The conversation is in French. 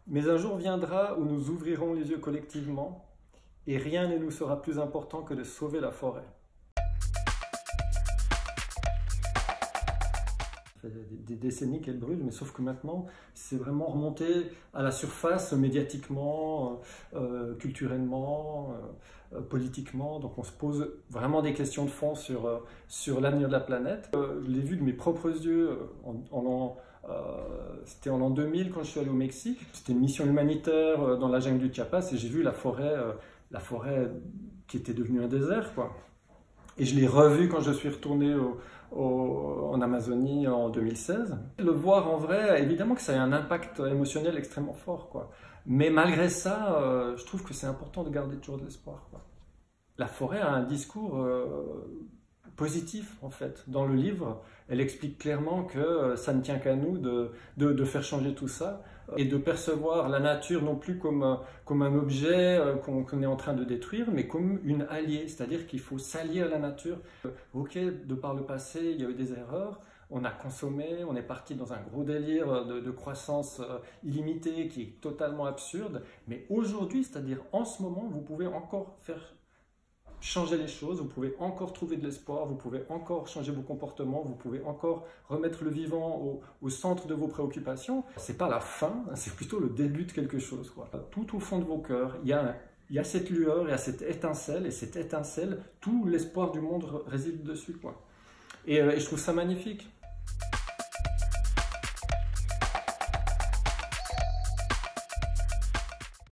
Mais un jour viendra où nous ouvrirons les yeux collectivement et rien ne nous sera plus important que de sauver la forêt. Ça fait des décennies qu'elle brûle, mais sauf que maintenant, c'est vraiment remonté à la surface médiatiquement, culturellement, politiquement. Donc on se pose vraiment des questions de fond sur l'avenir de la planète. Je l'ai vu de mes propres yeux c'était en l'an 2000 quand je suis allé au Mexique. C'était une mission humanitaire dans la jungle du Chiapas et j'ai vu la forêt qui était devenue un désert, quoi. Et je l'ai revu quand je suis retourné en Amazonie en 2016. Le voir en vrai, évidemment que ça a un impact émotionnel extrêmement fort, quoi. Mais malgré ça, je trouve que c'est important de garder toujours de l'espoir, quoi. La forêt a un discours positif, en fait. Dans le livre, elle explique clairement que ça ne tient qu'à nous de faire changer tout ça et de percevoir la nature non plus comme un objet qu'on est en train de détruire, mais comme une alliée, c'est-à-dire qu'il faut s'allier à la nature. Ok, de par le passé, il y a eu des erreurs, on a consommé, on est parti dans un gros délire de croissance illimitée qui est totalement absurde, mais aujourd'hui, c'est-à-dire en ce moment, vous pouvez encore faire changer les choses, vous pouvez encore trouver de l'espoir, vous pouvez encore changer vos comportements, vous pouvez encore remettre le vivant au centre de vos préoccupations. C'est pas la fin, c'est plutôt le début de quelque chose, quoi. Tout au fond de vos cœurs, il y a cette lueur, il y a cette étincelle, et cette étincelle, tout l'espoir du monde réside dessus, quoi. Et je trouve ça magnifique.